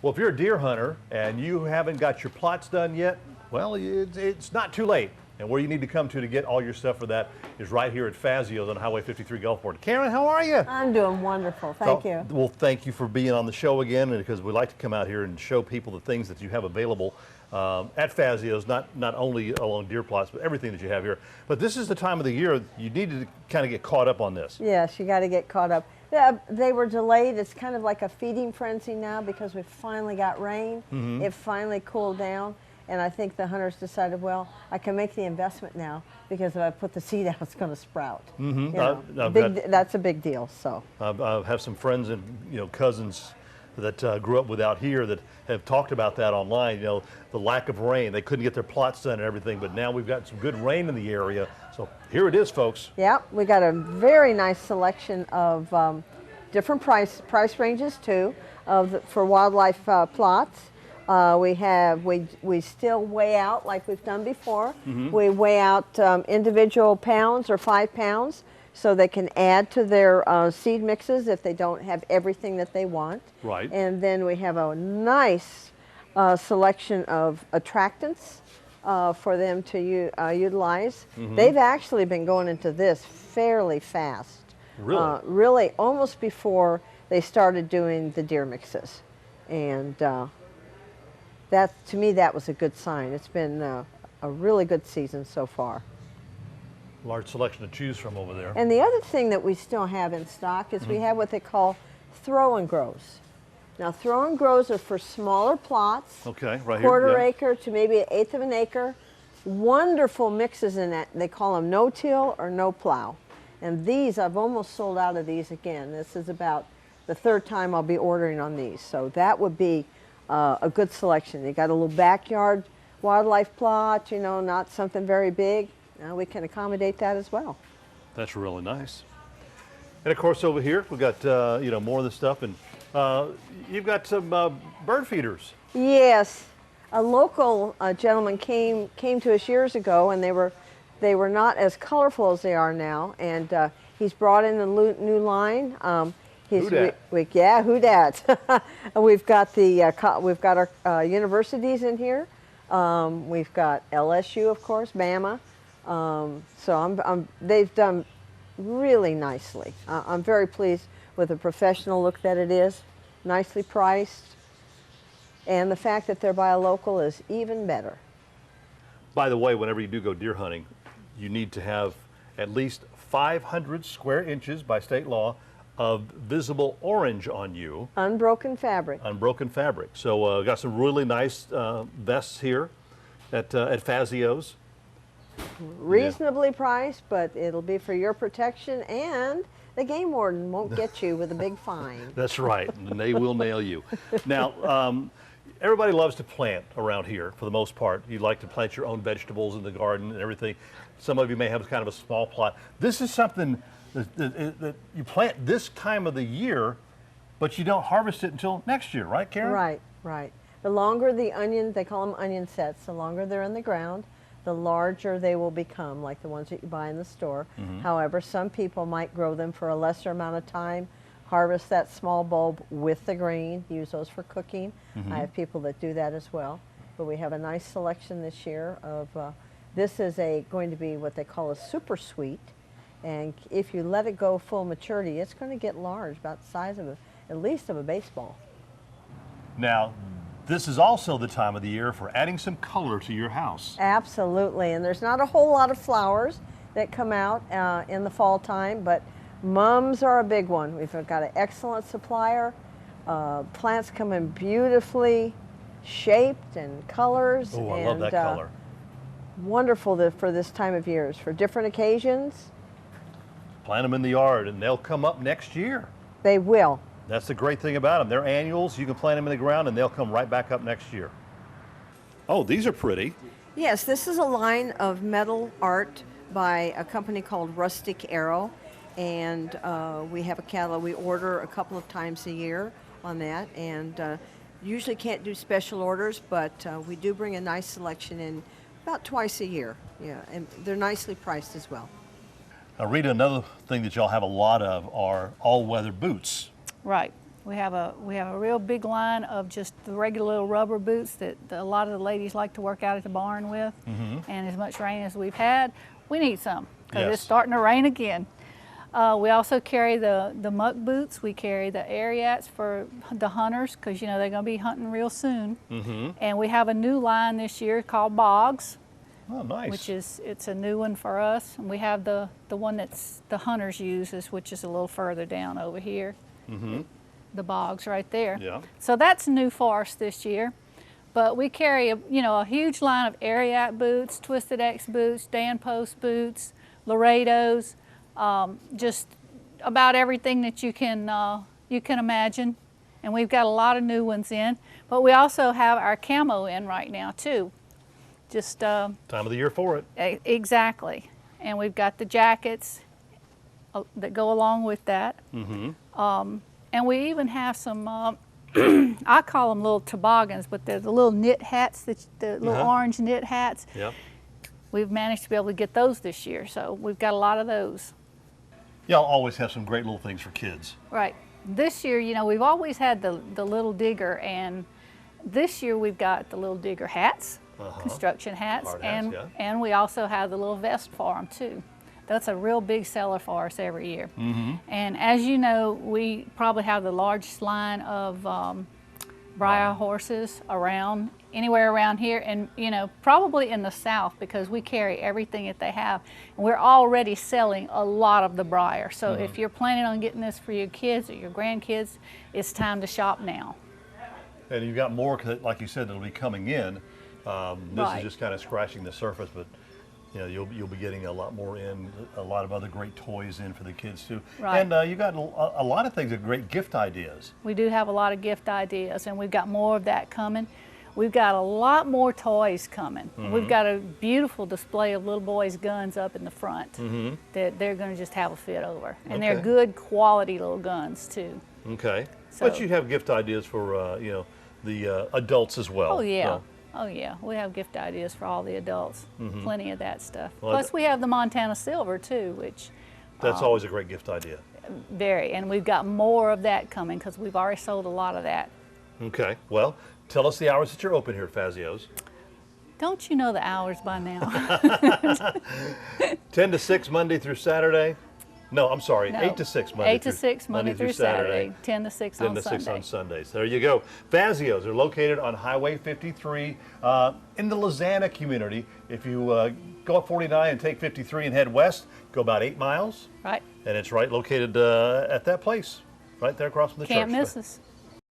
Well, if you're a deer hunter and you haven't got your plots done yet, well, it's not too late. And where you need to come to get all your stuff for that is right here at Fazzio's on Highway 53 Gulfport. Karen, how are you? I'm doing wonderful, thank you. Well, thank you for being on the show again, and because we like to come out here and show people the things that you have available at Fazzio's, not only along deer plots, but everything that you have here. But this is the time of the year you need to kind of get caught up on this. Yes, you got to get caught up. Yeah, they were delayed. It's kind of like a feeding frenzy now because we finally got rain. It finally cooled down. And I think the hunters decided, well, I can make the investment now because if I put the seed out, it's going to sprout. You know, that's a big deal. So I have some friends and cousins that grew up without here that have talked about that online. The lack of rain, they couldn't get their plots done and everything, but now we've got some good rain in the area. So here it is, folks. Yeah, we got a very nice selection of different price ranges too for wildlife plots. We still weigh out like we've done before. We weigh out individual pounds or 5 pounds so they can add to their seed mixes if they don't have everything that they want. Right. And then we have a nice selection of attractants for them to utilize. They've actually been going into this fairly fast. Really? Really almost before they started doing the deer mixes. And to me, that was a good sign. It's been a really good season so far. Large selection to choose from over there. And the other thing that we still have in stock is we have what they call throw and grows. Now, throw and grows are for smaller plots. Okay, right here. Quarter acre to maybe 1/8 of an acre. Wonderful mixes in that. They call them no-till or no-plow. And these, I've almost sold out of these again. This is about the 3rd time I'll be ordering on these. So that would be a good selection. You got a little backyard wildlife plot, not something very big. We can accommodate that as well. That's really nice. And of course over here we've got more of the stuff, and you've got some bird feeders. Yes, a local gentleman came to us years ago, and they were not as colorful as they are now, and he's brought in a new line. Who dat? Yeah, who dat? We've got our universities in here. We've got LSU, of course, Bama. So they've done really nicely. I'm very pleased with the professional look that it is, nicely priced, and the fact that they're by a local is even better. By the way, whenever you do go deer hunting, you need to have at least 500 square inches by state law of visible orange on you. Unbroken fabric. Unbroken fabric. So got some really nice vests here at Fazzio's. Reasonably priced, but it'll be for your protection, and the game warden won't get you with a big fine. That's right, and they will nail you. Now, everybody loves to plant around here for the most part. You like to plant your own vegetables in the garden and everything. Some of you may have kind of a small plot. This is something that you plant this time of the year, but you don't harvest it until next year, right, Karen? Right, right. The longer the onion, they call them onion sets, the longer they're in the ground, the larger they will become, like the ones that you buy in the store. However, some people might grow them for a lesser amount of time, harvest that small bulb with the grain, use those for cooking. I have people that do that as well. But we have a nice selection this year of, this is going to be what they call a super sweet. And if you let it go full maturity, it's going to get large, about the size of at least of a baseball. Now, this is also the time of the year for adding some color to your house. Absolutely, and there's not a whole lot of flowers that come out in the fall time, but mums are a big one. We've got an excellent supplier. Plants come in beautifully shaped and colors. Oh, I love that color. Wonderful for this time of year, for different occasions. Plant them in the yard and they'll come up next year. They will. That's the great thing about them. They're annuals. You can plant them in the ground and they'll come right back up next year. Oh, these are pretty. Yes, this is a line of metal art by a company called Rustic Arrow, and we have a catalog. We order a couple of times a year on that, and usually can't do special orders, but we do bring a nice selection in about twice a year. Yeah, and they're nicely priced as well. Now, Rita, another thing that y'all have a lot of are all-weather boots. Right. We have a real big line of just the regular little rubber boots that a lot of the ladies like to work out at the barn with. And as much rain as we've had, we need some because it's starting to rain again. We also carry the muck boots. We carry the Ariats for the hunters because you know they're going to be hunting real soon. And we have a new line this year called Bogs. Oh, nice. Which it's a new one for us. And we have the one that's the hunters uses, which is a little further down over here. The Bogs right there. Yeah. So that's new for us this year. But we carry a huge line of Ariat boots, Twisted X boots, Dan Post boots, Laredos, just about everything that you can imagine. And we've got a lot of new ones in. But we also have our camo in right now too. Just time of the year for it. Exactly. And we've got the jackets that go along with that. And we even have some, I call them little toboggans, but they're the little knit hats, the little orange knit hats. Yep. We've managed to be able to get those this year, so we've got a lot of those. Y'all always have some great little things for kids. Right. This year, we've always had the little digger, and this year we've got the little digger hats, construction hats, Hard hats, and we also have the little vest for them too. That's a real big seller for us every year. And as you know, we probably have the largest line of Breyer horses anywhere around here, and probably in the South, because we carry everything that they have. And we're already selling a lot of the Breyer. So if you're planning on getting this for your kids or your grandkids, it's time to shop now. And you've got more, like you said, that'll be coming in. This is just kind of scratching the surface, but you'll be getting a lot more in, a lot of other great toys in for the kids too. Right. And you got a lot of things, great gift ideas. We do have a lot of gift ideas, and we've got more of that coming. We've got a lot more toys coming. We've got a beautiful display of little boys' guns up in the front that they're going to just have a fit over. And they're good quality little guns too. Okay. So, but you have gift ideas for the adults as well. Oh yeah. So. Oh yeah, we have gift ideas for all the adults. Plenty of that stuff. Well, plus we have the Montana Silver too, which that's always a great gift idea. Very, and we've got more of that coming because we've already sold a lot of that. Okay, well, tell us the hours that you're open here at Fazzio's. Don't you know the hours by now? 10 to 6 Monday through Saturday. No, I'm sorry, No. 8 to 6 Monday 8 to 6 Monday through Saturday, 10 to 6 on 10 to 6 Sunday. on Sundays. There you go. Fazzio's are located on Highway 53 in the Lizana community. If you go up 49 and take 53 and head west, go about 8 miles. Right. And it's right located at that place, right there across from the church. Can't miss us.